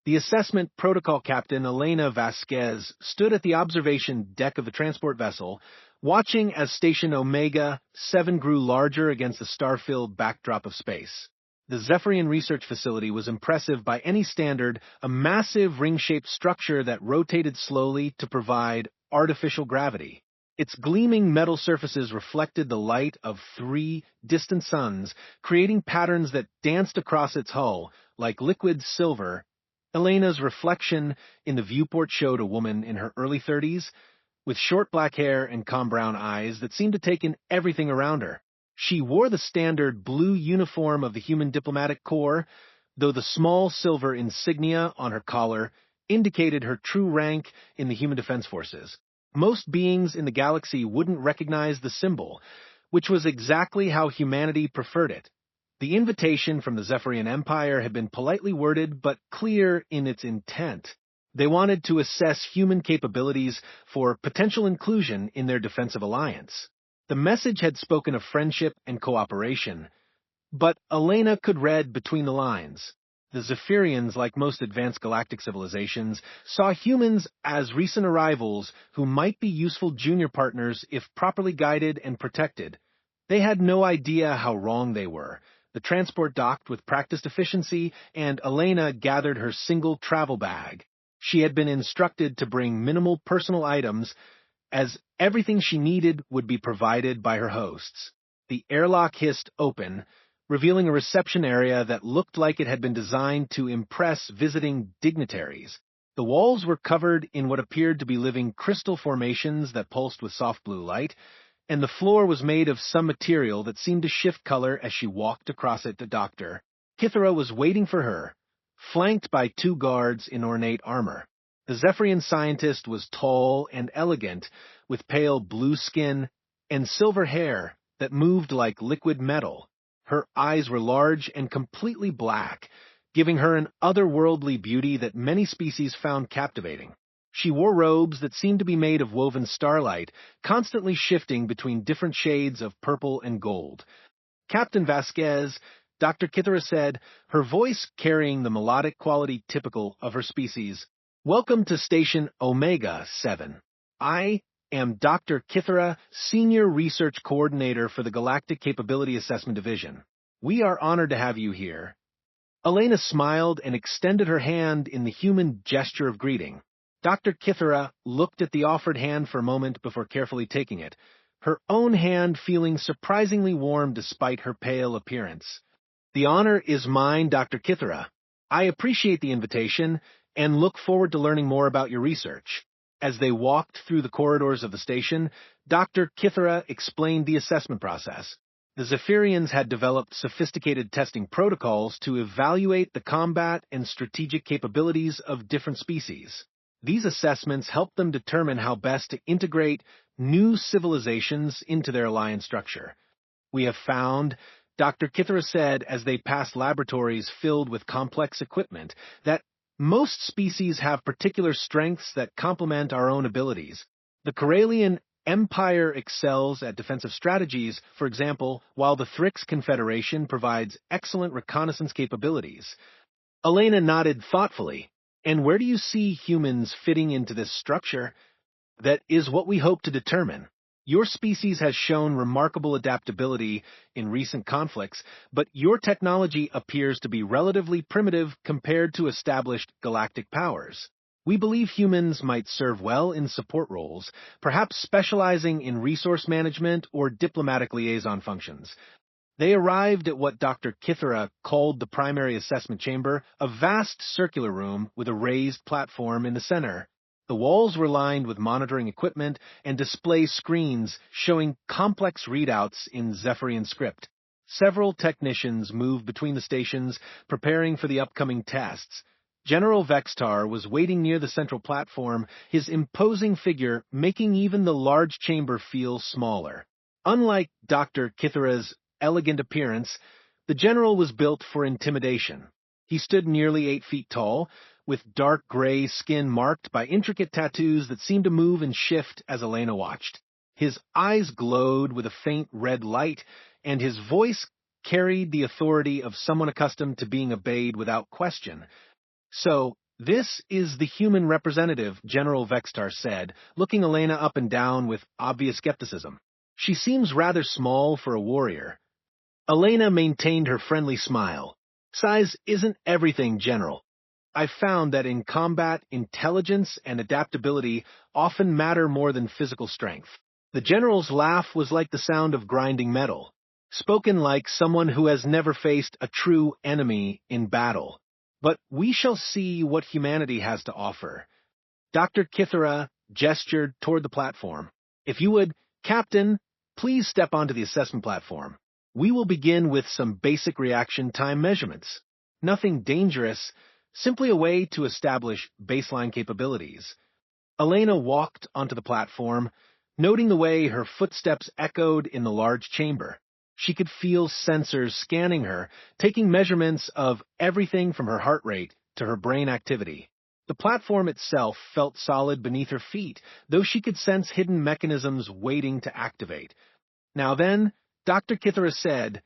The assessment protocol captain Elena Vasquez stood at the observation deck of the transport vessel, watching as Station Omega-7 grew larger against the star-filled backdrop of space. The Zephyrian Research Facility was impressive by any standard, a massive ring-shaped structure that rotated slowly to provide artificial gravity. Its gleaming metal surfaces reflected the light of 3 distant suns, creating patterns that danced across its hull like liquid silver. Elena's reflection in the viewport showed a woman in her early 30s, with short black hair and calm brown eyes that seemed to take in everything around her. She wore the standard blue uniform of the Human Diplomatic Corps, though the small silver insignia on her collar indicated her true rank in the Human Defense Forces. Most beings in the galaxy wouldn't recognize the symbol, which was exactly how humanity preferred it. The invitation from the Zephyrian Empire had been politely worded but clear in its intent. They wanted to assess human capabilities for potential inclusion in their defensive alliance. The message had spoken of friendship and cooperation, but Elena could read between the lines. The Zephyrians, like most advanced galactic civilizations, saw humans as recent arrivals who might be useful junior partners if properly guided and protected. They had no idea how wrong they were. The transport docked with practiced efficiency, and Elena gathered her single travel bag. She had been instructed to bring minimal personal items, as everything she needed would be provided by her hosts. The airlock hissed open, revealing a reception area that looked like it had been designed to impress visiting dignitaries. The walls were covered in what appeared to be living crystal formations that pulsed with soft blue light, and the floor was made of some material that seemed to shift color as she walked across it to Dr. Kithara was waiting for her, flanked by 2 guards in ornate armor. The Zephyrian scientist was tall and elegant, with pale blue skin and silver hair that moved like liquid metal. Her eyes were large and completely black, giving her an otherworldly beauty that many species found captivating. She wore robes that seemed to be made of woven starlight, constantly shifting between different shades of purple and gold. Captain Vasquez, Dr. Kithara said, her voice carrying the melodic quality typical of her species. "Welcome to Station Omega-7. I am Dr. Kithara, Senior Research Coordinator for the Galactic Capability Assessment Division. We are honored to have you here." Elena smiled and extended her hand in the human gesture of greeting. Dr. Kithara looked at the offered hand for a moment before carefully taking it, her own hand feeling surprisingly warm despite her pale appearance. "The honor is mine, Dr. Kithara. I appreciate the invitation and look forward to learning more about your research." As they walked through the corridors of the station, Dr. Kithara explained the assessment process. The Zephyrians had developed sophisticated testing protocols to evaluate the combat and strategic capabilities of different species. These assessments helped them determine how best to integrate new civilizations into their alliance structure. "We have found," Dr. Kithara said as they passed laboratories filled with complex equipment, "that most species have particular strengths that complement our own abilities. The Corellian Empire excels at defensive strategies, for example, while the Thrix Confederation provides excellent reconnaissance capabilities." Elena nodded thoughtfully. "And where do you see humans fitting into this structure?" "That is what we hope to determine. Your species has shown remarkable adaptability in recent conflicts, but your technology appears to be relatively primitive compared to established galactic powers. We believe humans might serve well in support roles, perhaps specializing in resource management or diplomatic liaison functions." They arrived at what Dr. Kithara called the primary assessment chamber, a vast circular room with a raised platform in the center. The walls were lined with monitoring equipment and display screens showing complex readouts in Zephyrian script. Several technicians moved between the stations, preparing for the upcoming tests. General Vextar was waiting near the central platform, his imposing figure making even the large chamber feel smaller. Unlike Dr. Kithara's elegant appearance, the general was built for intimidation. He stood nearly 8 feet tall, with dark gray skin marked by intricate tattoos that seemed to move and shift as Elena watched. His eyes glowed with a faint red light, and his voice carried the authority of someone accustomed to being obeyed without question. "So, This is the human representative, General Vextar said, looking Elena up and down with obvious skepticism. She seems rather small for a warrior. Elena maintained her friendly smile. Size isn't everything, General. I've found that in combat, intelligence and adaptability often matter more than physical strength. The general's laugh was like the sound of grinding metal, spoken like someone who has never faced a true enemy in battle. But we shall see what humanity has to offer. Dr. Kithara gestured toward the platform. If you would, Captain, please step onto the assessment platform. We will begin with some basic reaction time measurements. Nothing dangerous, simply a way to establish baseline capabilities. Elena walked onto the platform, noting the way her footsteps echoed in the large chamber. She could feel sensors scanning her, taking measurements of everything from her heart rate to her brain activity. The platform itself felt solid beneath her feet, though she could sense hidden mechanisms waiting to activate. Now then, Dr. Kithara said,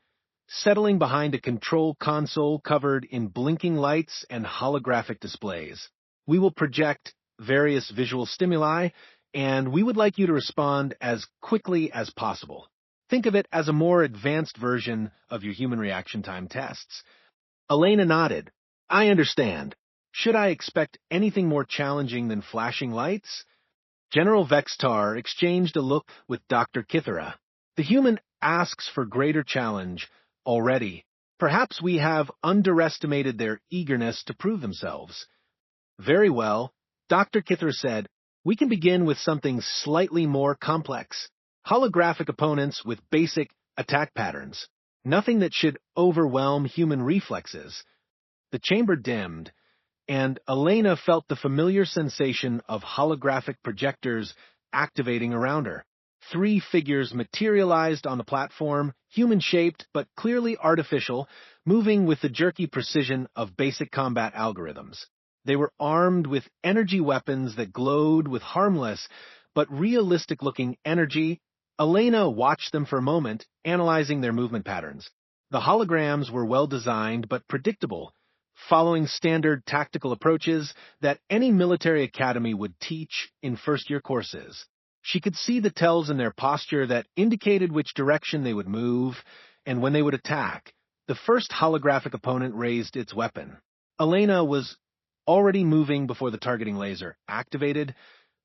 settling behind a control console covered in blinking lights and holographic displays. We will project various visual stimuli, and we would like you to respond as quickly as possible. Think of it as a more advanced version of your human reaction time tests. Elena nodded. I understand. Should I expect anything more challenging than flashing lights? General Vextar exchanged a look with Dr. Kithara. The human asks for greater challenge already. Perhaps we have underestimated their eagerness to prove themselves. Very well, Dr. Kithara said, we can begin with something slightly more complex. Holographic opponents with basic attack patterns. Nothing that should overwhelm human reflexes. The chamber dimmed, and Elena felt the familiar sensation of holographic projectors activating around her. 3 figures materialized on the platform, human-shaped but clearly artificial, moving with the jerky precision of basic combat algorithms. They were armed with energy weapons that glowed with harmless but realistic-looking energy. Elena watched them for a moment, analyzing their movement patterns. The holograms were well-designed but predictable, following standard tactical approaches that any military academy would teach in first-year courses. She could see the tells in their posture that indicated which direction they would move and when they would attack. The first holographic opponent raised its weapon. Elena was already moving before the targeting laser activated,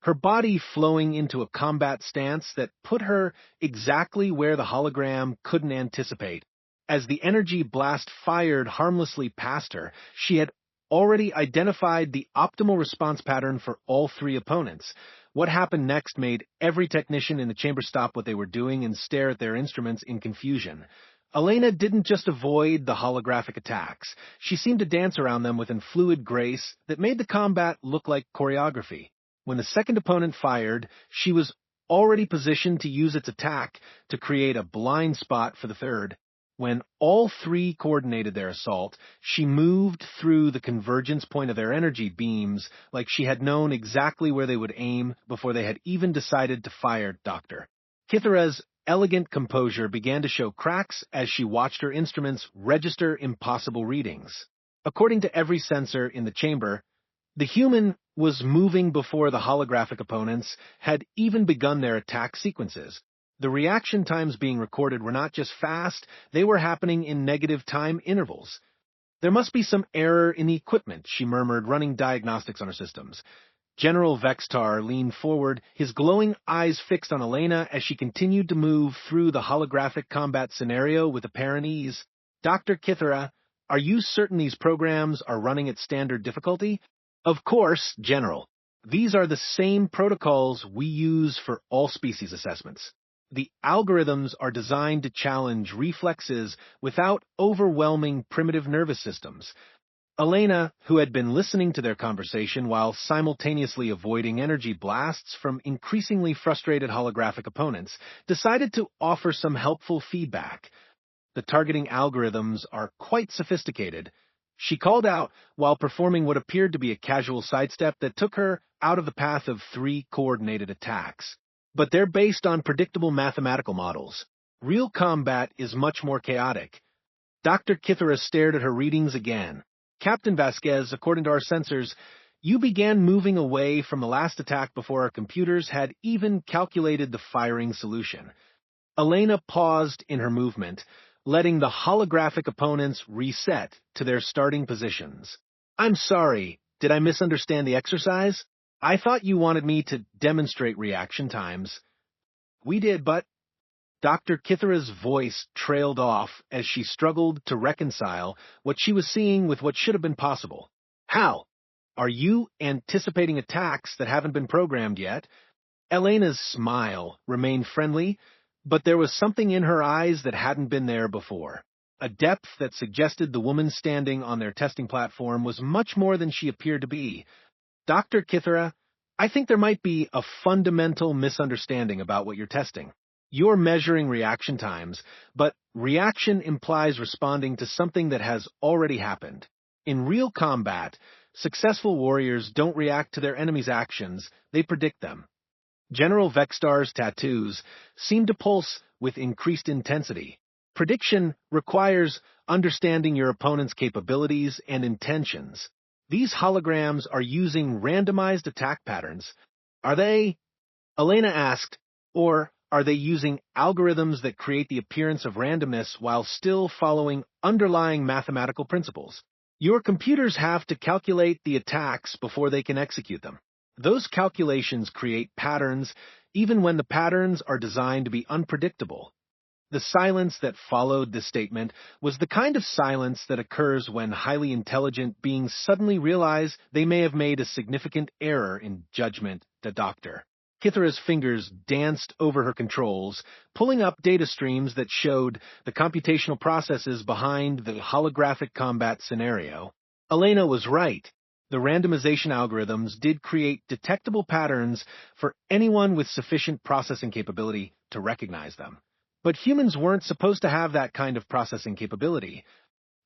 her body flowing into a combat stance that put her exactly where the hologram couldn't anticipate. As the energy blast fired harmlessly past her, she had already identified the optimal response pattern for all 3 opponents. What happened next made every technician in the chamber stop what they were doing and stare at their instruments in confusion. Elena didn't just avoid the holographic attacks. She seemed to dance around them with fluid grace that made the combat look like choreography. When the second opponent fired, she was already positioned to use its attack to create a blind spot for the third. When all 3 coordinated their assault, she moved through the convergence point of their energy beams like she had known exactly where they would aim before they had even decided to fire Dr. Kithara's elegant composure began to show cracks as she watched her instruments register impossible readings. According to every sensor in the chamber, the human was moving before the holographic opponents had even begun their attack sequences. The reaction times being recorded were not just fast, they were happening in negative time intervals. There must be some error in the equipment, she murmured, running diagnostics on her systems. General Vextar leaned forward, his glowing eyes fixed on Elena as she continued to move through the holographic combat scenario with apparent ease. Dr. Kithara, are you certain these programs are running at standard difficulty? Of course, General. These are the same protocols we use for all species assessments. The algorithms are designed to challenge reflexes without overwhelming primitive nervous systems. Elena, who had been listening to their conversation while simultaneously avoiding energy blasts from increasingly frustrated holographic opponents, decided to offer some helpful feedback. The targeting algorithms are quite sophisticated. She called out while performing what appeared to be a casual sidestep that took her out of the path of 3 coordinated attacks. But they're based on predictable mathematical models. Real combat is much more chaotic. Dr. Kithara stared at her readings again. Captain Vasquez, according to our sensors, you began moving away from the last attack before our computers had even calculated the firing solution. Elena paused in her movement, letting the holographic opponents reset to their starting positions. I'm sorry, did I misunderstand the exercise? I thought you wanted me to demonstrate reaction times. We did, but... Dr. Kithera's voice trailed off as she struggled to reconcile what she was seeing with what should have been possible. How? Are you anticipating attacks that haven't been programmed yet? Elena's smile remained friendly, but there was something in her eyes that hadn't been there before. A depth that suggested the woman standing on their testing platform was much more than she appeared to be. Dr. Kithera, I think there might be a fundamental misunderstanding about what you're testing. You're measuring reaction times, but reaction implies responding to something that has already happened. In real combat, successful warriors don't react to their enemy's actions, they predict them. General Vextar's tattoos seem to pulse with increased intensity. Prediction requires understanding your opponent's capabilities and intentions. These holograms are using randomized attack patterns. Are they? Elena asked, or are they using algorithms that create the appearance of randomness while still following underlying mathematical principles? Your computers have to calculate the attacks before they can execute them. Those calculations create patterns even when the patterns are designed to be unpredictable. The silence that followed this statement was the kind of silence that occurs when highly intelligent beings suddenly realize they may have made a significant error in judgment, the doctor. Kithera's fingers danced over her controls, pulling up data streams that showed the computational processes behind the holographic combat scenario. Elena was right. The randomization algorithms did create detectable patterns for anyone with sufficient processing capability to recognize them. But humans weren't supposed to have that kind of processing capability.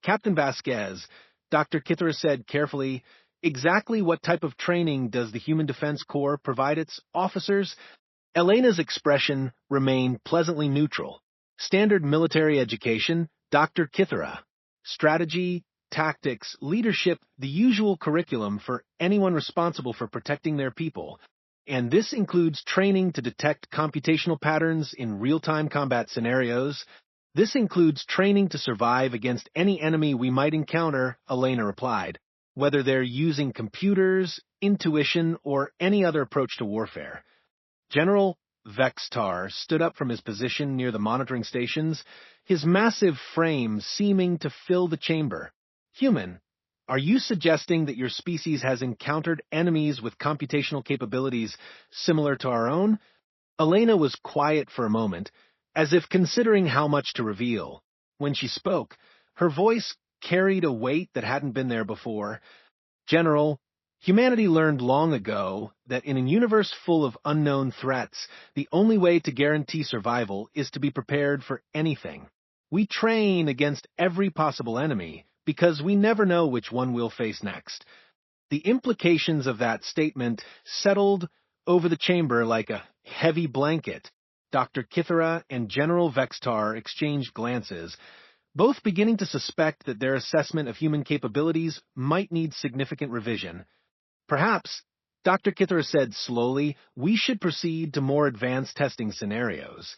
Captain Vasquez, Dr. Kithera said carefully, exactly what type of training does the Human Defense Corps provide its officers? Elena's expression remained pleasantly neutral. Standard military education, Dr. Kithera. Strategy, tactics, leadership, the usual curriculum for anyone responsible for protecting their people. And this includes training to detect computational patterns in real-time combat scenarios. This includes training to survive against any enemy we might encounter, Elena replied, whether they're using computers, intuition, or any other approach to warfare. General Vextar stood up from his position near the monitoring stations, his massive frame seeming to fill the chamber. Human, are you suggesting that your species has encountered enemies with computational capabilities similar to our own? Elena was quiet for a moment, as if considering how much to reveal. When she spoke, her voice carried a weight that hadn't been there before. General, humanity learned long ago that in a universe full of unknown threats, the only way to guarantee survival is to be prepared for anything. We train against every possible enemy because we never know which one we'll face next. The implications of that statement settled over the chamber like a heavy blanket. Dr. Kithera and General Vextar exchanged glances, both beginning to suspect that their assessment of human capabilities might need significant revision. Perhaps, Dr. Kithera said slowly, we should proceed to more advanced testing scenarios.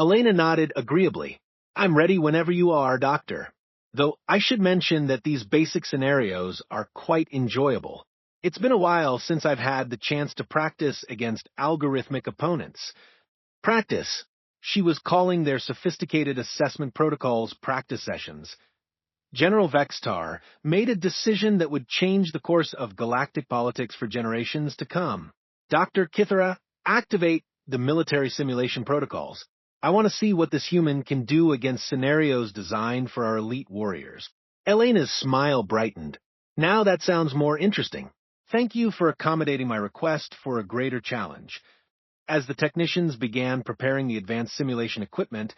Elena nodded agreeably. I'm ready whenever you are, Doctor. Though I should mention that these basic scenarios are quite enjoyable. It's been a while since I've had the chance to practice against algorithmic opponents. Practice. She was calling their sophisticated assessment protocols practice sessions. General Vextar made a decision that would change the course of galactic politics for generations to come. Dr. Kithera, activate the military simulation protocols. I want to see what this human can do against scenarios designed for our elite warriors. Elena's smile brightened. Now that sounds more interesting. Thank you for accommodating my request for a greater challenge. As the technicians began preparing the advanced simulation equipment,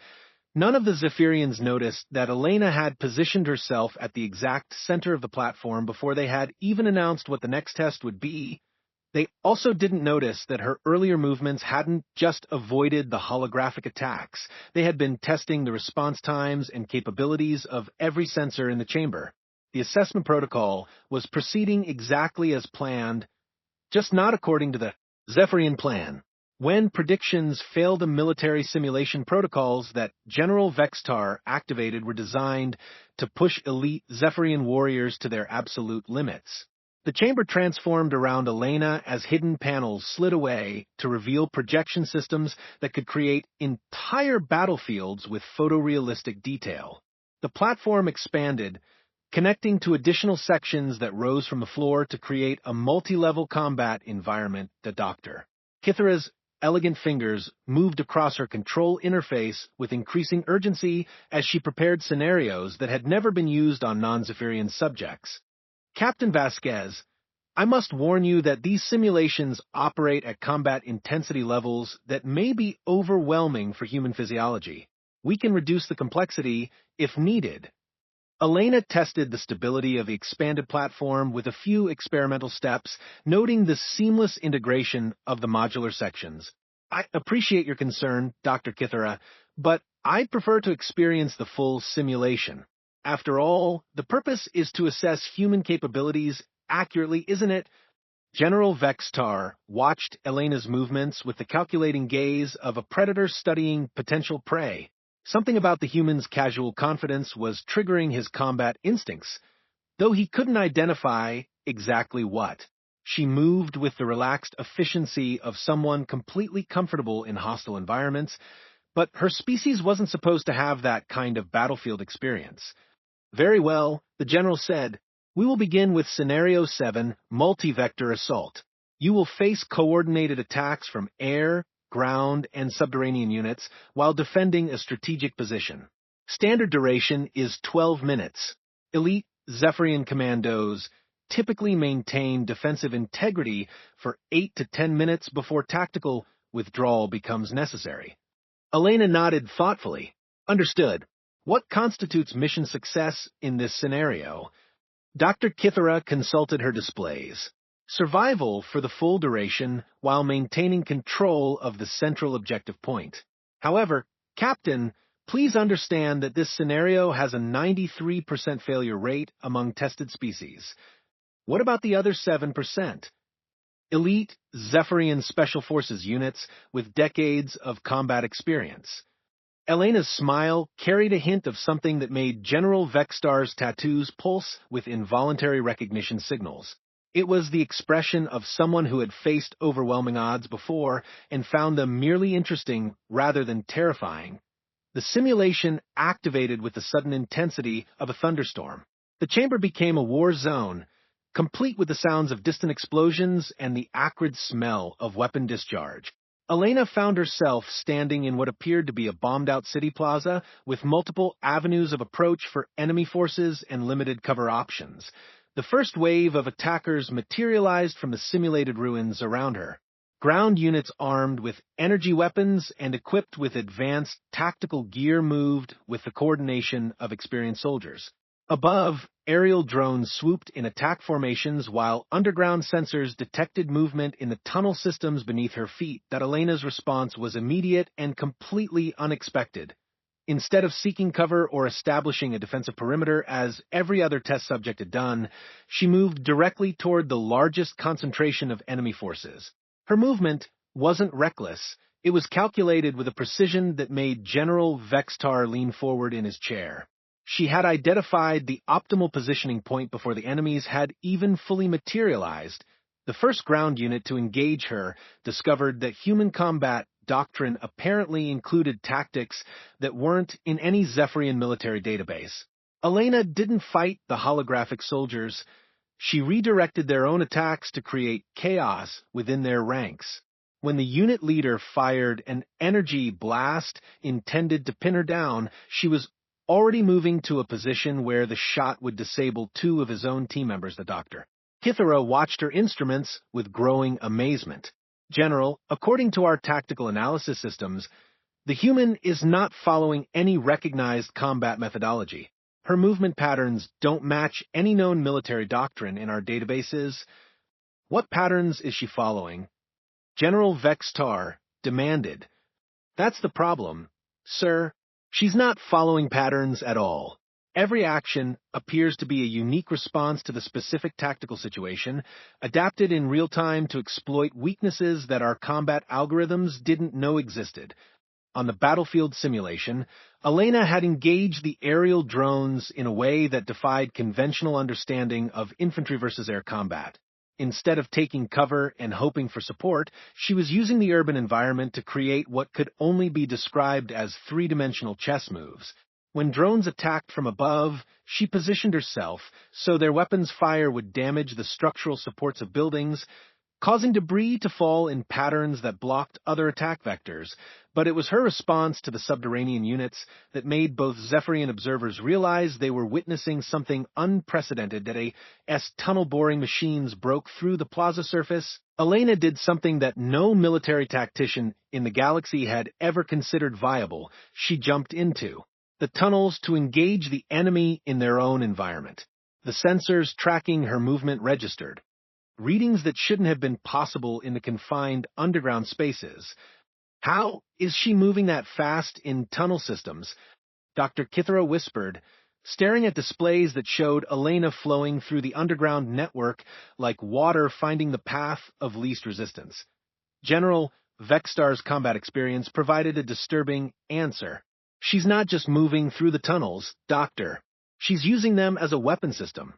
none of the Zephyrians noticed that Elena had positioned herself at the exact center of the platform before they had even announced what the next test would be. They also didn't notice that her earlier movements hadn't just avoided the holographic attacks. They had been testing the response times and capabilities of every sensor in the chamber. The assessment protocol was proceeding exactly as planned, just not according to the Zephyrian plan. When predictions failed, the military simulation protocols that General Vextar activated were designed to push elite Zephyrian warriors to their absolute limits. The chamber transformed around Elena as hidden panels slid away to reveal projection systems that could create entire battlefields with photorealistic detail. The platform expanded, connecting to additional sections that rose from the floor to create a multi-level combat environment. The Doctor Kithara's elegant fingers moved across her control interface with increasing urgency as she prepared scenarios that had never been used on non-Zephyrian subjects. Captain Vasquez, I must warn you that these simulations operate at combat intensity levels that may be overwhelming for human physiology. We can reduce the complexity if needed. Elena tested the stability of the expanded platform with a few experimental steps, noting the seamless integration of the modular sections. I appreciate your concern, Dr. Kithara, but I prefer to experience the full simulation. After all, the purpose is to assess human capabilities accurately, isn't it? General Vextar watched Elena's movements with the calculating gaze of a predator studying potential prey. Something about the human's casual confidence was triggering his combat instincts, though he couldn't identify exactly what. She moved with the relaxed efficiency of someone completely comfortable in hostile environments, but her species wasn't supposed to have that kind of battlefield experience. Very well, the general said. We will begin with Scenario 7, Multi-Vector Assault. You will face coordinated attacks from air, ground, and subterranean units while defending a strategic position. Standard duration is 12 minutes. Elite Zephyrian commandos typically maintain defensive integrity for 8 to 10 minutes before tactical withdrawal becomes necessary. Elena nodded thoughtfully. Understood. What constitutes mission success in this scenario? Dr. Kithara consulted her displays. Survival for the full duration while maintaining control of the central objective point. However, Captain, please understand that this scenario has a 93% failure rate among tested species. What about the other 7%? Elite Zephyrian Special Forces units with decades of combat experience. Elena's smile carried a hint of something that made General Vextar's tattoos pulse with involuntary recognition signals. It was the expression of someone who had faced overwhelming odds before and found them merely interesting rather than terrifying. The simulation activated with the sudden intensity of a thunderstorm. The chamber became a war zone, complete with the sounds of distant explosions and the acrid smell of weapon discharge. Elena found herself standing in what appeared to be a bombed-out city plaza with multiple avenues of approach for enemy forces and limited cover options. The first wave of attackers materialized from the simulated ruins around her. Ground units armed with energy weapons and equipped with advanced tactical gear moved with the coordination of experienced soldiers. Above, aerial drones swooped in attack formations while underground sensors detected movement in the tunnel systems beneath her feet. That Elena's response was immediate and completely unexpected. Instead of seeking cover or establishing a defensive perimeter as every other test subject had done, she moved directly toward the largest concentration of enemy forces. Her movement wasn't reckless. It was calculated with a precision that made General Vextar lean forward in his chair. She had identified the optimal positioning point before the enemies had even fully materialized. The first ground unit to engage her discovered that human combat doctrine apparently included tactics that weren't in any Zephyrian military database. Elena didn't fight the holographic soldiers. She redirected their own attacks to create chaos within their ranks. When the unit leader fired an energy blast intended to pin her down, she was already moving to a position where the shot would disable 2 of his own team members. The Doctor Kithara watched her instruments with growing amazement. General, according to our tactical analysis systems, the human is not following any recognized combat methodology. Her movement patterns don't match any known military doctrine in our databases. What patterns is she following? General Vextar demanded. That's the problem, sir. She's not following patterns at all. Every action appears to be a unique response to the specific tactical situation, adapted in real time to exploit weaknesses that our combat algorithms didn't know existed. On the battlefield simulation, Elena had engaged the aerial drones in a way that defied conventional understanding of infantry versus air combat. Instead of taking cover and hoping for support, she was using the urban environment to create what could only be described as three-dimensional chess moves. When drones attacked from above, she positioned herself so their weapons' fire would damage the structural supports of buildings, causing debris to fall in patterns that blocked other attack vectors. But it was her response to the subterranean units that made both Zephyrian observers realize they were witnessing something unprecedented. As tunnel-boring machines broke through the plaza surface, Elena did something that no military tactician in the galaxy had ever considered viable. She jumped into the tunnels to engage the enemy in their own environment. The sensors tracking her movement registered readings that shouldn't have been possible in the confined underground spaces. How is she moving that fast in tunnel systems? Dr. Kithara whispered, staring at displays that showed Elena flowing through the underground network like water finding the path of least resistance. General Vexstar's combat experience provided a disturbing answer. She's not just moving through the tunnels, Doctor. She's using them as a weapon system.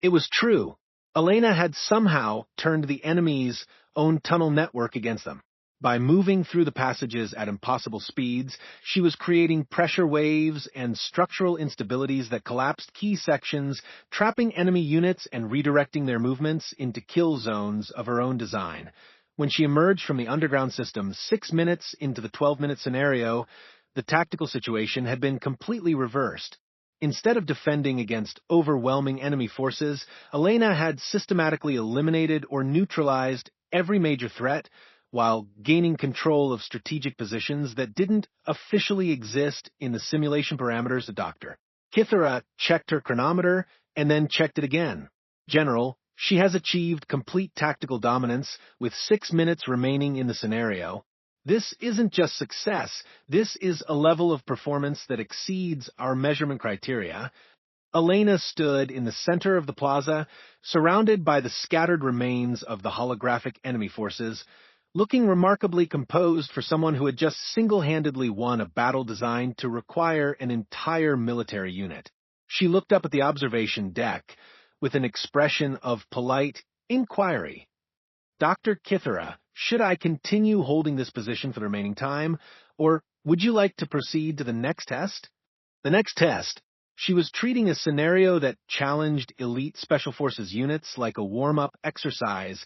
It was true. Elena had somehow turned the enemy's own tunnel network against them. By moving through the passages at impossible speeds, she was creating pressure waves and structural instabilities that collapsed key sections, trapping enemy units and redirecting their movements into kill zones of her own design. When she emerged from the underground system 6 minutes into the 12-minute scenario, the tactical situation had been completely reversed. Instead of defending against overwhelming enemy forces, Elena had systematically eliminated or neutralized every major threat while gaining control of strategic positions that didn't officially exist in the simulation parameters of Dr. Kithara checked her chronometer and then checked it again. General, she has achieved complete tactical dominance with 6 minutes remaining in the scenario. This isn't just success, this is a level of performance that exceeds our measurement criteria. Elena stood in the center of the plaza, surrounded by the scattered remains of the holographic enemy forces, looking remarkably composed for someone who had just single-handedly won a battle designed to require an entire military unit. She looked up at the observation deck with an expression of polite inquiry. Dr. Kithara, should I continue holding this position for the remaining time, or would you like to proceed to the next test? The next test. She was treating a scenario that challenged elite Special Forces units like a warm-up exercise.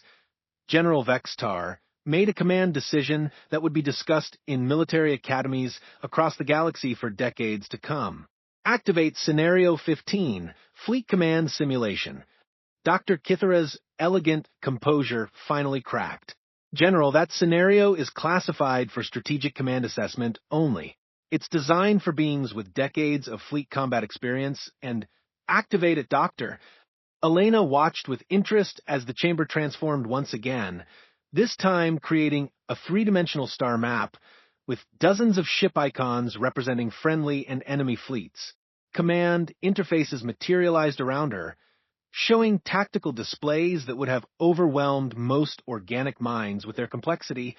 General Vexstar made a command decision that would be discussed in military academies across the galaxy for decades to come. Activate Scenario 15, Fleet Command Simulation. Dr. Kithara's elegant composure finally cracked. General, that scenario is classified for strategic command assessment only. It's designed for beings with decades of fleet combat experience, and activate it, Doctor. Elena watched with interest as the chamber transformed once again, this time creating a three-dimensional star map with dozens of ship icons representing friendly and enemy fleets. Command interfaces materialized around her, showing tactical displays that would have overwhelmed most organic minds with their complexity.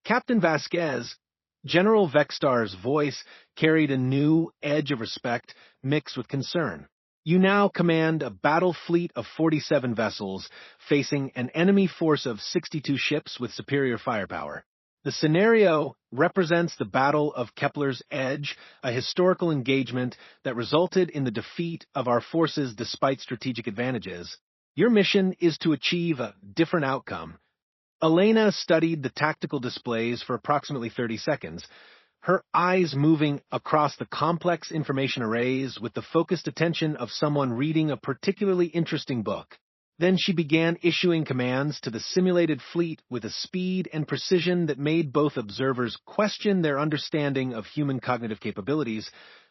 Captain Vasquez, General Vexstar's voice carried a new edge of respect mixed with concern. You now command a battle fleet of 47 vessels facing an enemy force of 62 ships with superior firepower. The scenario represents the Battle of Kepler's Edge, a historical engagement that resulted in the defeat of our forces despite strategic advantages. Your mission is to achieve a different outcome. Elena studied the tactical displays for approximately 30 seconds, her eyes moving across the complex information arrays with the focused attention of someone reading a particularly interesting book. Then she began issuing commands to the simulated fleet with a speed and precision that made both observers question their understanding of human cognitive capabilities.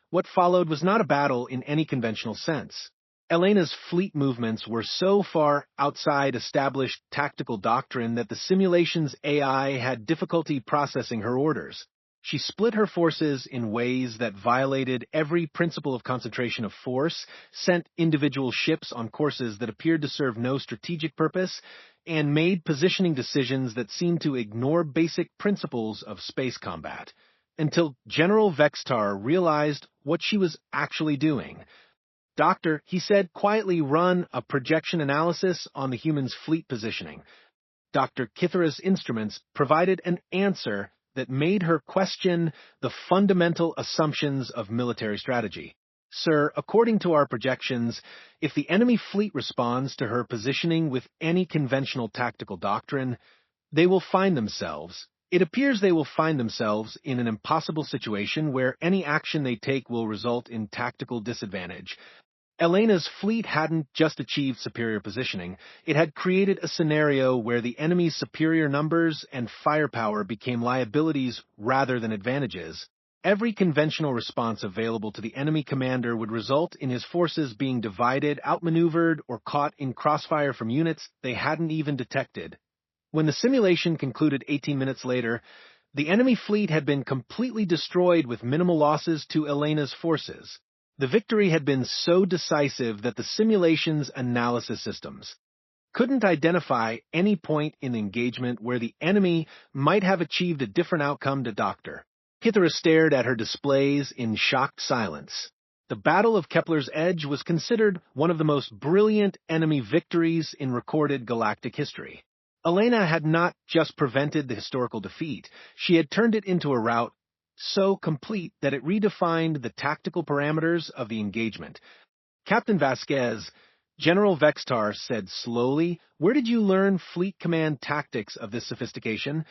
What followed was not a battle in any conventional sense. Elena's fleet movements were so far outside established tactical doctrine that the simulation's AI had difficulty processing her orders. She split her forces in ways that violated every principle of concentration of force, sent individual ships on courses that appeared to serve no strategic purpose, and made positioning decisions that seemed to ignore basic principles of space combat, until General Vextar realized what she was actually doing. "Doctor," he said, "quietly run a projection analysis on the human's fleet positioning." Dr. Kithera's instruments provided an answer that made her question the fundamental assumptions of military strategy. "Sir, according to our projections, if the enemy fleet responds to her positioning with any conventional tactical doctrine, they will find themselves. It appears they will find themselves in an impossible situation where any action they take will result in tactical disadvantage." Elena's fleet hadn't just achieved superior positioning, it had created a scenario where the enemy's superior numbers and firepower became liabilities rather than advantages. Every conventional response available to the enemy commander would result in his forces being divided, outmaneuvered, or caught in crossfire from units they hadn't even detected. When the simulation concluded 18 minutes later, the enemy fleet had been completely destroyed with minimal losses to Elena's forces. The victory had been so decisive that the simulation's analysis systems couldn't identify any point in the engagement where the enemy might have achieved a different outcome to Dr. Kithera stared at her displays in shocked silence. The Battle of Kepler's Edge was considered one of the most brilliant enemy victories in recorded galactic history. Elena had not just prevented the historical defeat, she had turned it into a rout so complete that it redefined the tactical parameters of the engagement. "Captain Vasquez," General Vextar said slowly, "where did you learn fleet command tactics of this sophistication?"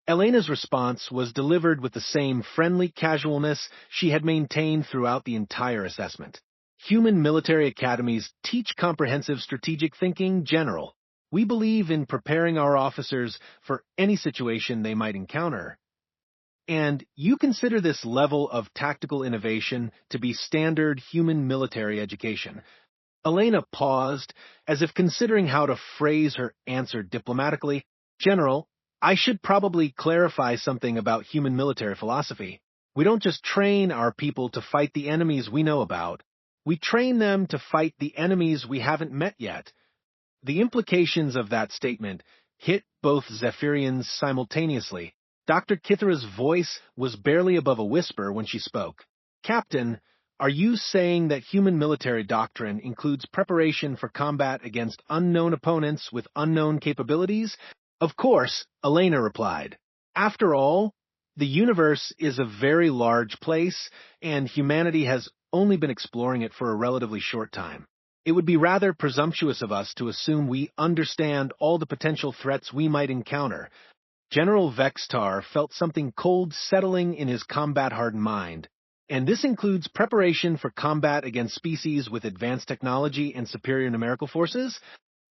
Elena's response was delivered with the same friendly casualness she had maintained throughout the entire assessment. "Human military academies teach comprehensive strategic thinking, General. We believe in preparing our officers for any situation they might encounter. And you consider this level of tactical innovation to be standard human military education." Elena paused, as if considering how to phrase her answer diplomatically. "General, I should probably clarify something about human military philosophy. We don't just train our people to fight the enemies we know about. We train them to fight the enemies we haven't met yet." The implications of that statement hit both Zephyrians simultaneously. Dr. Kithera's voice was barely above a whisper when she spoke. "Captain, are you saying that human military doctrine includes preparation for combat against unknown opponents with unknown capabilities?" "Of course," Elena replied. "After all, the universe is a very large place, and humanity has only been exploring it for a relatively short time. It would be rather presumptuous of us to assume we understand all the potential threats we might encounter." General Vextar felt something cold settling in his combat-hardened mind. "And this includes preparation for combat against species with advanced technology and superior numerical forces?"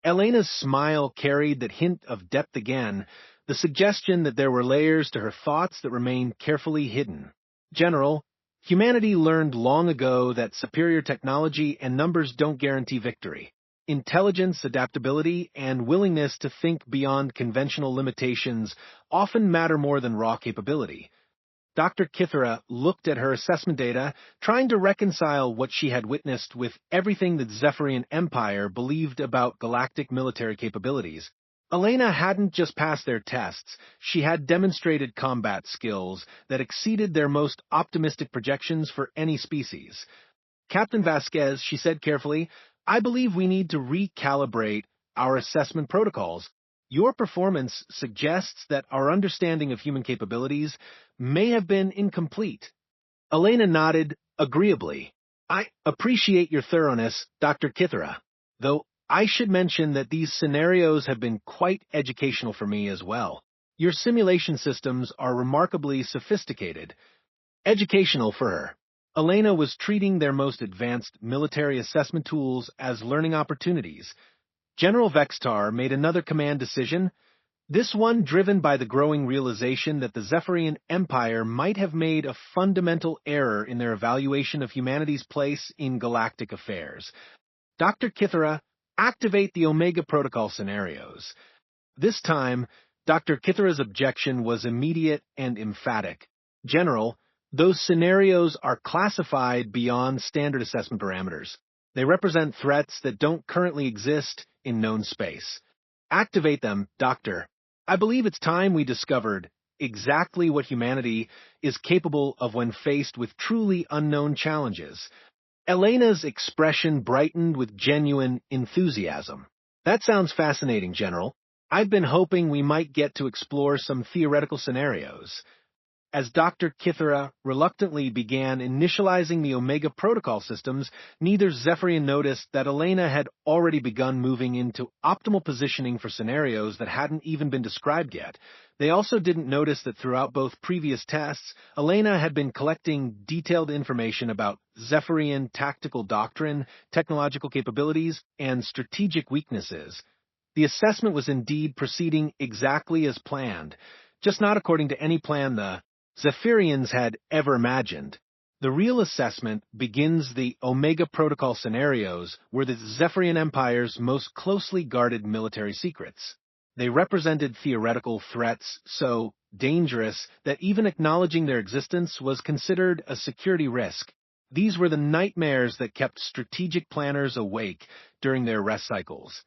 Elena's smile carried that hint of depth again, the suggestion that there were layers to her thoughts that remained carefully hidden. "General, humanity learned long ago that superior technology and numbers don't guarantee victory. Intelligence, adaptability, and willingness to think beyond conventional limitations often matter more than raw capability." Dr. Kithera looked at her assessment data, trying to reconcile what she had witnessed with everything the Zephyrian Empire believed about galactic military capabilities. Elena hadn't just passed their tests, she had demonstrated combat skills that exceeded their most optimistic projections for any species. "Captain Vasquez," she said carefully, "I believe we need to recalibrate our assessment protocols. Your performance suggests that our understanding of human capabilities may have been incomplete." Elena nodded agreeably. "I appreciate your thoroughness, Dr. Kithera, though I should mention that these scenarios have been quite educational for me as well. Your simulation systems are remarkably sophisticated." Educational for her. Elena was treating their most advanced military assessment tools as learning opportunities. General Vextar made another command decision, this one driven by the growing realization that the Zephyrian Empire might have made a fundamental error in their evaluation of humanity's place in galactic affairs. "Dr. Kithera, activate the Omega Protocol scenarios." This time, Dr. Kithera's objection was immediate and emphatic. General, those scenarios are classified beyond standard assessment parameters. They represent threats that don't currently exist in known space. Activate them, Doctor. I believe it's time we discovered exactly what humanity is capable of when faced with truly unknown challenges. Elena's expression brightened with genuine enthusiasm. That sounds fascinating, General. I've been hoping we might get to explore some theoretical scenarios. As Dr. Kithara reluctantly began initializing the Omega protocol systems, neither Zephyrian noticed that Elena had already begun moving into optimal positioning for scenarios that hadn't even been described yet. They also didn't notice that throughout both previous tests, Elena had been collecting detailed information about Zephyrian tactical doctrine, technological capabilities, and strategic weaknesses. The assessment was indeed proceeding exactly as planned, just not according to any plan the Zephyrians had ever imagined. The real assessment begins the Omega Protocol scenarios were the Zephyrian Empire's most closely guarded military secrets. They represented theoretical threats so dangerous that even acknowledging their existence was considered a security risk. These were the nightmares that kept strategic planners awake during their rest cycles.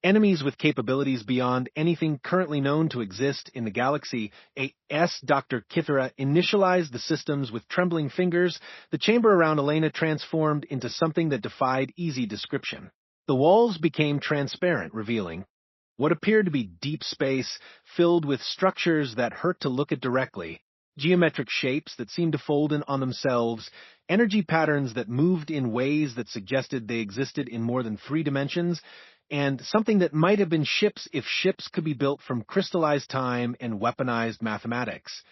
Enemies with capabilities beyond anything currently known to exist in the galaxy. Dr. Kithara initialized the systems with trembling fingers. The chamber around Elena transformed into something that defied easy description. The walls became transparent, revealing what appeared to be deep space filled with structures that hurt to look at directly, geometric shapes that seemed to fold in on themselves, energy patterns that moved in ways that suggested they existed in more than 3 dimensions, and something that might have been ships if ships could be built from crystallized time and weaponized mathematics.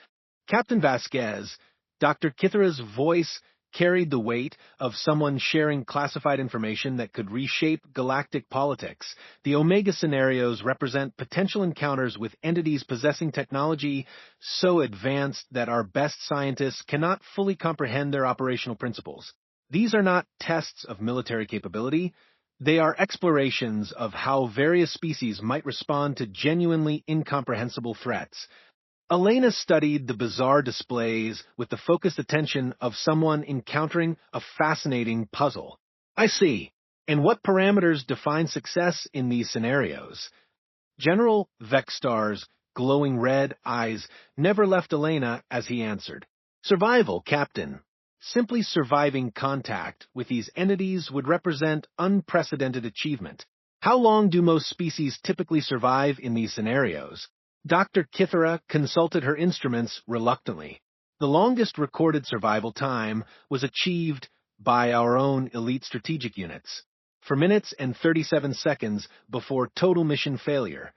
Captain Vasquez, Dr. Kithara's voice carried the weight of someone sharing classified information that could reshape galactic politics. The Omega scenarios represent potential encounters with entities possessing technology so advanced that our best scientists cannot fully comprehend their operational principles. These are not tests of military capability. They are explorations of how various species might respond to genuinely incomprehensible threats. Elena studied the bizarre displays with the focused attention of someone encountering a fascinating puzzle. I see. And what parameters define success in these scenarios? General Vexstar's glowing red eyes never left Elena as he answered. Survival, Captain. Simply surviving contact with these entities would represent unprecedented achievement. How long do most species typically survive in these scenarios? Dr. Kithara consulted her instruments reluctantly. The longest recorded survival time was achieved by our own elite strategic units, 4 minutes and 37 seconds before total mission failure.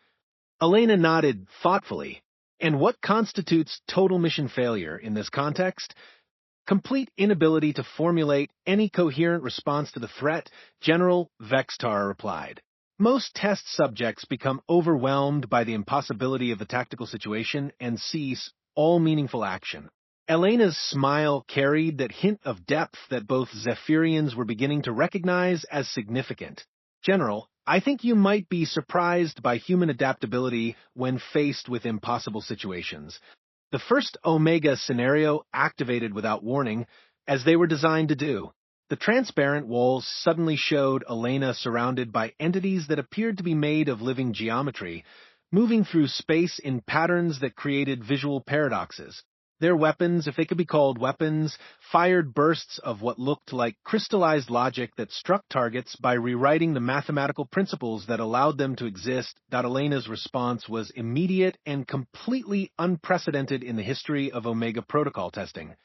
Elena nodded thoughtfully. And what constitutes total mission failure in this context? Complete inability to formulate any coherent response to the threat, General Vexstar replied. Most test subjects become overwhelmed by the impossibility of the tactical situation and cease all meaningful action. Elena's smile carried that hint of depth that both Zephyrians were beginning to recognize as significant. General, I think you might be surprised by human adaptability when faced with impossible situations. The first Omega scenario activated without warning, as they were designed to do. The transparent walls suddenly showed Elena surrounded by entities that appeared to be made of living geometry, moving through space in patterns that created visual paradoxes. Their weapons, if they could be called weapons, fired bursts of what looked like crystallized logic that struck targets by rewriting the mathematical principles that allowed them to exist. Elena's response was immediate and completely unprecedented in the history of Omega protocol testing.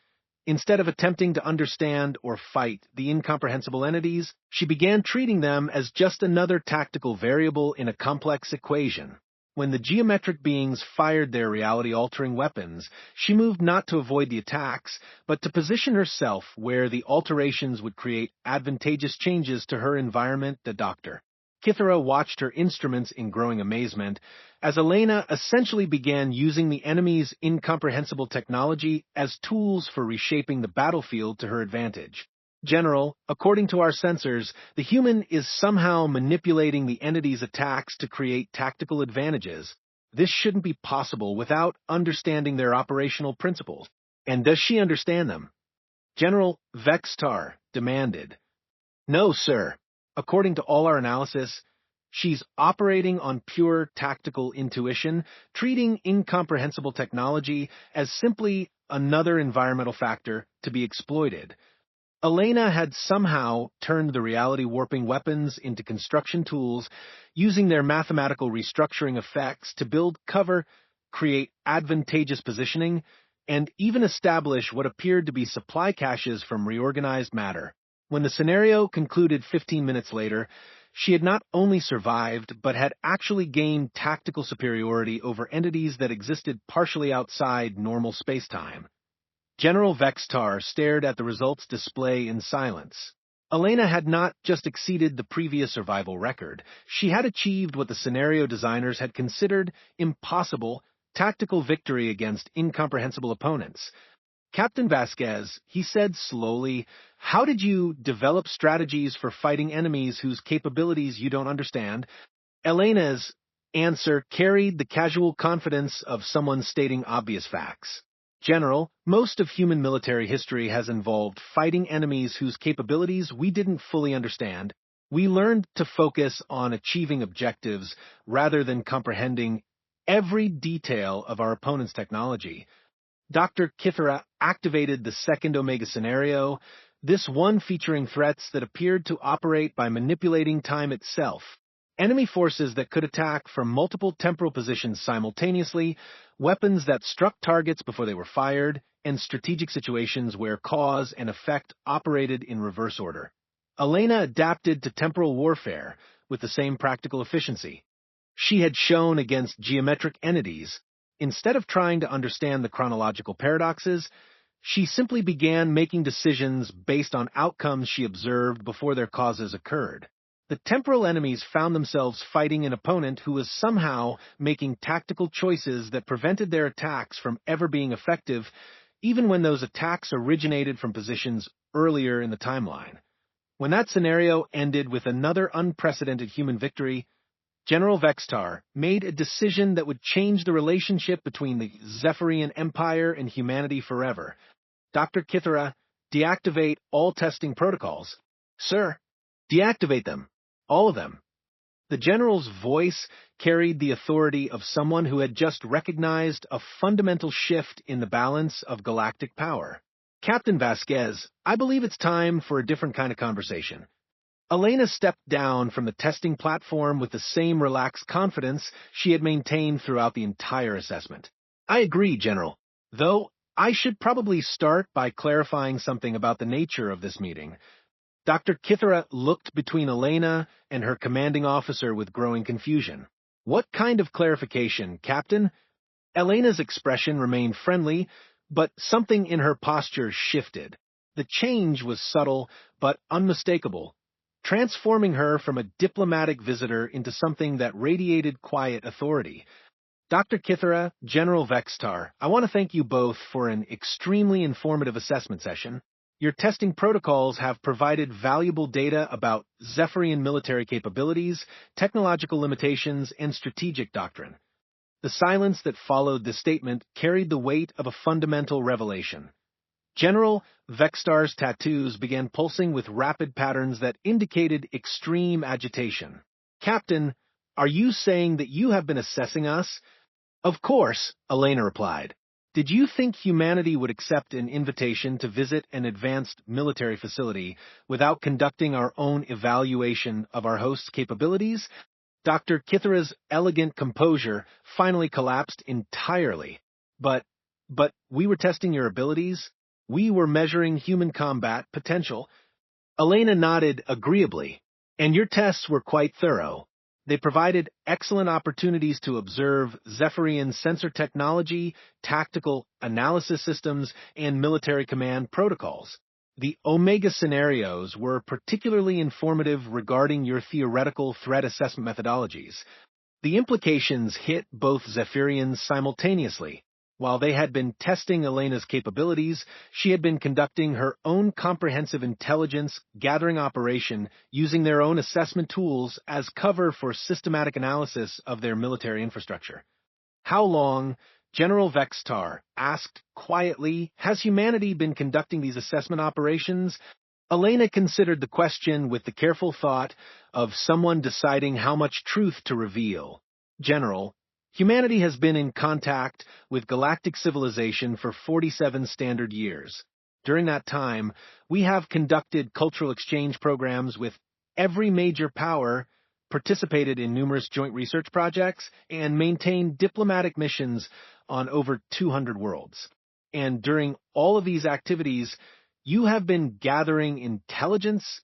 Instead of attempting to understand or fight the incomprehensible entities, she began treating them as just another tactical variable in a complex equation. When the geometric beings fired their reality-altering weapons, she moved not to avoid the attacks, but to position herself where the alterations would create advantageous changes to her environment. The Doctor Kithara watched her instruments in growing amazement, as Elena essentially began using the enemy's incomprehensible technology as tools for reshaping the battlefield to her advantage. General, according to our sensors, the human is somehow manipulating the entity's attacks to create tactical advantages. This shouldn't be possible without understanding their operational principles. And does she understand them? General Vextar demanded. No, sir. According to all our analysis, she's operating on pure tactical intuition, treating incomprehensible technology as simply another environmental factor to be exploited. Elena had somehow turned the reality-warping weapons into construction tools, using their mathematical restructuring effects to build cover, create advantageous positioning, and even establish what appeared to be supply caches from reorganized matter. When the scenario concluded 15 minutes later, she had not only survived, but had actually gained tactical superiority over entities that existed partially outside normal spacetime. General Vextar stared at the results display in silence. Elena had not just exceeded the previous survival record, she had achieved what the scenario designers had considered impossible tactical victory against incomprehensible opponents. Captain Vasquez, he said slowly, how did you develop strategies for fighting enemies whose capabilities you don't understand? Elena's answer carried the casual confidence of someone stating obvious facts. General, most of human military history has involved fighting enemies whose capabilities we didn't fully understand. We learned to focus on achieving objectives rather than comprehending every detail of our opponent's technology. Dr. Kithara activated the second Omega scenario, this one featuring threats that appeared to operate by manipulating time itself. Enemy forces that could attack from multiple temporal positions simultaneously, weapons that struck targets before they were fired, and strategic situations where cause and effect operated in reverse order. Elena adapted to temporal warfare with the same practical efficiency. She had shown against geometric entities. Instead of trying to understand the chronological paradoxes, she simply began making decisions based on outcomes she observed before their causes occurred. The temporal enemies found themselves fighting an opponent who was somehow making tactical choices that prevented their attacks from ever being effective, even when those attacks originated from positions earlier in the timeline. When that scenario ended with another unprecedented human victory, General Vextar made a decision that would change the relationship between the Zephyrian Empire and humanity forever. Dr. Kithara, deactivate all testing protocols. Sir, deactivate them. All of them. The general's voice carried the authority of someone who had just recognized a fundamental shift in the balance of galactic power. Captain Vasquez, I believe it's time for a different kind of conversation. Elena stepped down from the testing platform with the same relaxed confidence she had maintained throughout the entire assessment. I agree, General. Though, I should probably start by clarifying something about the nature of this meeting. Dr. Kithara looked between Elena and her commanding officer with growing confusion. What kind of clarification, Captain? Elena's expression remained friendly, but something in her posture shifted. The change was subtle, but unmistakable, transforming her from a diplomatic visitor into something that radiated quiet authority. Dr. Kithara, General Vextar, I want to thank you both for an extremely informative assessment session. Your testing protocols have provided valuable data about Zephyrian military capabilities, technological limitations, and strategic doctrine. The silence that followed this statement carried the weight of a fundamental revelation. General Vextar's tattoos began pulsing with rapid patterns that indicated extreme agitation. Captain, are you saying that you have been assessing us? Of course, Elena replied. Did you think humanity would accept an invitation to visit an advanced military facility without conducting our own evaluation of our host's capabilities? Dr. Kithara's elegant composure finally collapsed entirely. But we were testing your abilities. We were measuring human combat potential. Elena nodded agreeably. And your tests were quite thorough. They provided excellent opportunities to observe Zephyrian sensor technology, tactical analysis systems, and military command protocols. The Omega scenarios were particularly informative regarding your theoretical threat assessment methodologies. The implications hit both Zephyrians simultaneously. While they had been testing Elena's capabilities, she had been conducting her own comprehensive intelligence gathering operation using their own assessment tools as cover for systematic analysis of their military infrastructure. How long? General Vextar asked quietly, has humanity been conducting these assessment operations? Elena considered the question with the careful thought of someone deciding how much truth to reveal. General, humanity has been in contact with galactic civilization for 47 standard years. During that time, we have conducted cultural exchange programs with every major power, participated in numerous joint research projects, and maintained diplomatic missions on over 200 worlds. And during all of these activities, you have been gathering intelligence?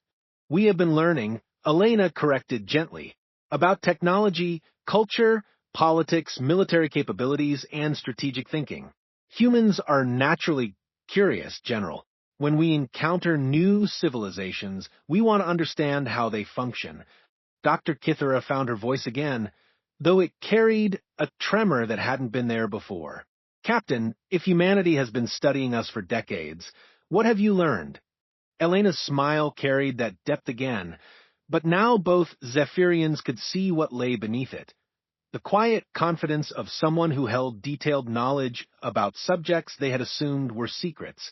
We have been learning, Elena corrected gently, about technology, culture, politics, military capabilities, and strategic thinking. Humans are naturally curious, General. When we encounter new civilizations, we want to understand how they function. Dr. Kithara found her voice again, though it carried a tremor that hadn't been there before. Captain, if humanity has been studying us for decades, what have you learned? Elena's smile carried that depth again, but now both Zephyrians could see what lay beneath it. The quiet confidence of someone who held detailed knowledge about subjects they had assumed were secrets.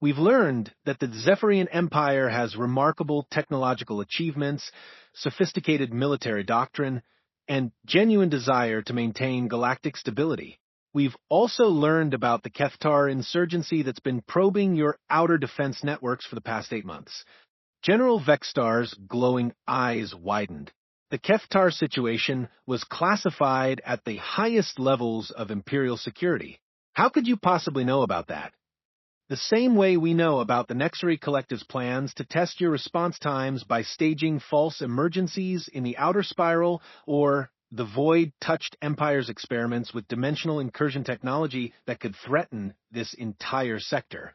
We've learned that the Zephyrian Empire has remarkable technological achievements, sophisticated military doctrine, and genuine desire to maintain galactic stability. We've also learned about the Kethtar insurgency that's been probing your outer defense networks for the past 8 months. General Vextar's glowing eyes widened. The Kethtar situation was classified at the highest levels of Imperial security. How could you possibly know about that? The same way we know about the Nexary Collective's plans to test your response times by staging false emergencies in the outer spiral, or the Void touched Empire's experiments with dimensional incursion technology that could threaten this entire sector.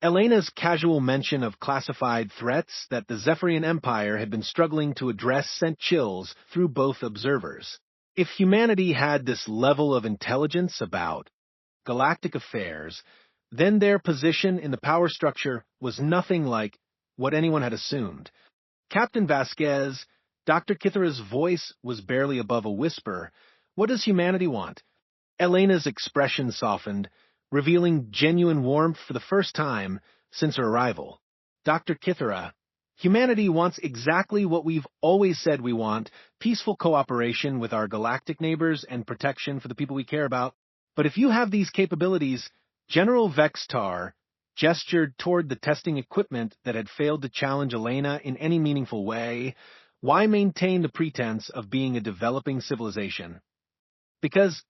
Elena's casual mention of classified threats that the Zephyrian Empire had been struggling to address sent chills through both observers. If humanity had this level of intelligence about galactic affairs, then their position in the power structure was nothing like what anyone had assumed. Captain Vasquez, Dr. Kithara's voice was barely above a whisper. What does humanity want? Elena's expression softened, revealing genuine warmth for the first time since her arrival. Dr. Kithara, humanity wants exactly what we've always said we want, peaceful cooperation with our galactic neighbors and protection for the people we care about. But if you have these capabilities, General Vextar gestured toward the testing equipment that had failed to challenge Elena in any meaningful way. Why maintain the pretense of being a developing civilization? Because,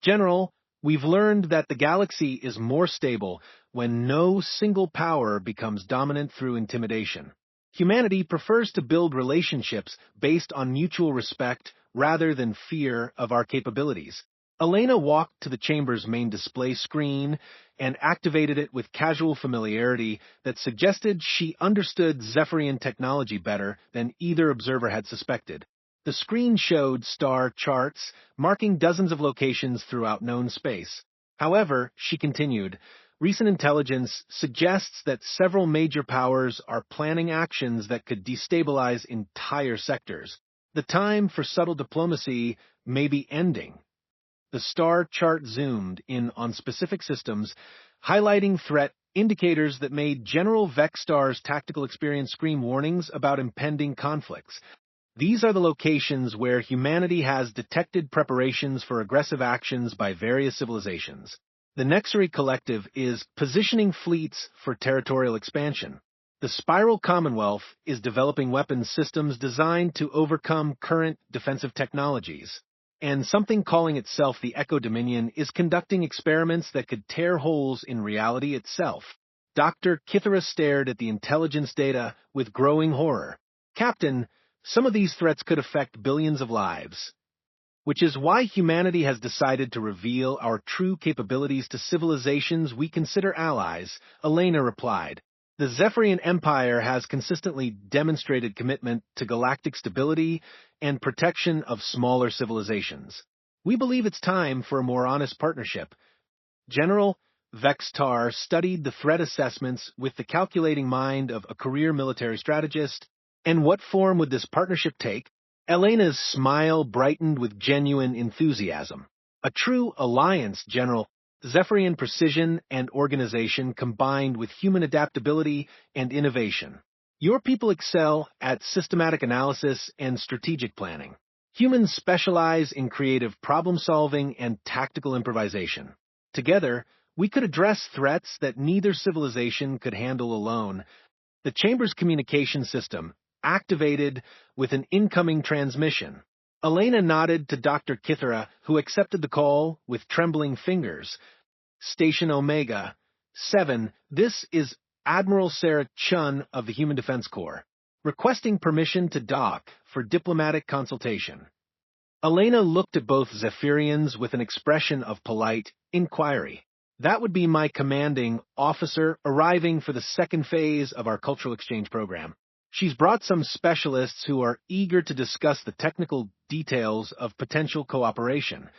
General, we've learned that the galaxy is more stable when no single power becomes dominant through intimidation. Humanity prefers to build relationships based on mutual respect rather than fear of our capabilities. Elena walked to the chamber's main display screen and activated it with casual familiarity that suggested she understood Zephyrian technology better than either observer had suspected. The screen showed star charts marking dozens of locations throughout known space. However, she continued, recent intelligence suggests that several major powers are planning actions that could destabilize entire sectors. The time for subtle diplomacy may be ending. The star chart zoomed in on specific systems, highlighting threat indicators that made General Vextar's tactical experience scream warnings about impending conflicts. These are the locations where humanity has detected preparations for aggressive actions by various civilizations. The Nexary Collective is positioning fleets for territorial expansion. The Spiral Commonwealth is developing weapons systems designed to overcome current defensive technologies. And something calling itself the Echo Dominion is conducting experiments that could tear holes in reality itself. Dr. Kithara stared at the intelligence data with growing horror. Captain, some of these threats could affect billions of lives. Which is why humanity has decided to reveal our true capabilities to civilizations we consider allies, Elena replied. The Zephyrian Empire has consistently demonstrated commitment to galactic stability and protection of smaller civilizations. We believe it's time for a more honest partnership. General Vextar studied the threat assessments with the calculating mind of a career military strategist. And what form would this partnership take? Elena's smile brightened with genuine enthusiasm. A true alliance, General. Zephyrian precision and organization combined with human adaptability and innovation. Your people excel at systematic analysis and strategic planning. Humans specialize in creative problem-solving and tactical improvisation. Together, we could address threats that neither civilization could handle alone. The Chamber's communication system activated with an incoming transmission. Elena nodded to Dr. Kithara, who accepted the call with trembling fingers. Station Omega 7, this is Admiral Sarah Chun of the Human Defense Corps, requesting permission to dock for diplomatic consultation. Elena looked at both Zephyrians with an expression of polite inquiry. That would be my commanding officer arriving for the second phase of our cultural exchange program. She's brought some specialists who are eager to discuss the technical details of potential cooperation.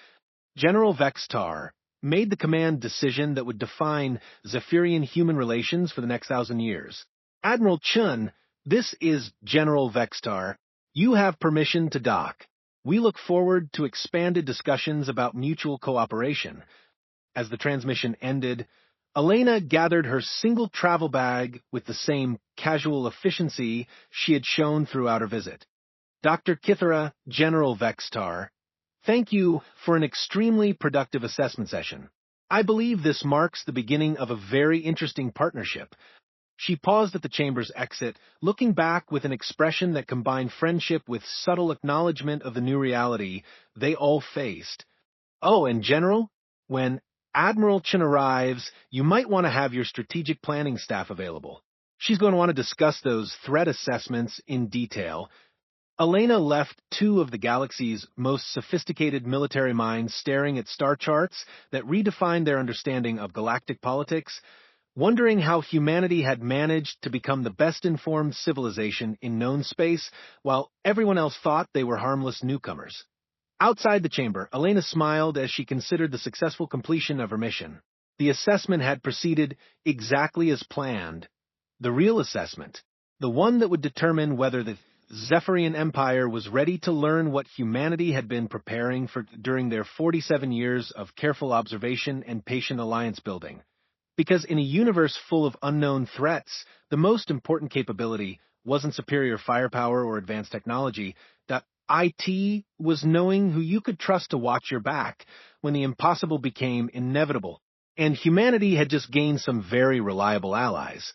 General Vextar made the command decision that would define Zephyrian-human relations for the next 1,000 years. Admiral Chun, this is General Vextar. You have permission to dock. We look forward to expanded discussions about mutual cooperation. As the transmission ended, Elena gathered her single travel bag with the same casual efficiency she had shown throughout her visit. Dr. Kithara, General Vextar, thank you for an extremely productive assessment session. I believe this marks the beginning of a very interesting partnership. She paused at the chamber's exit, looking back with an expression that combined friendship with subtle acknowledgement of the new reality they all faced. Oh, and General, when Admiral Chen arrives, you might want to have your strategic planning staff available. She's going to want to discuss those threat assessments in detail. Elena left two of the galaxy's most sophisticated military minds staring at star charts that redefined their understanding of galactic politics, wondering how humanity had managed to become the best-informed civilization in known space while everyone else thought they were harmless newcomers. Outside the chamber, Elena smiled as she considered the successful completion of her mission. The assessment had proceeded exactly as planned. The real assessment, the one that would determine whether the Zephyrian Empire was ready to learn what humanity had been preparing for during their 47 years of careful observation and patient alliance building. Because in a universe full of unknown threats, the most important capability wasn't superior firepower or advanced technology. The IT was knowing who you could trust to watch your back when the impossible became inevitable. And humanity had just gained some very reliable allies.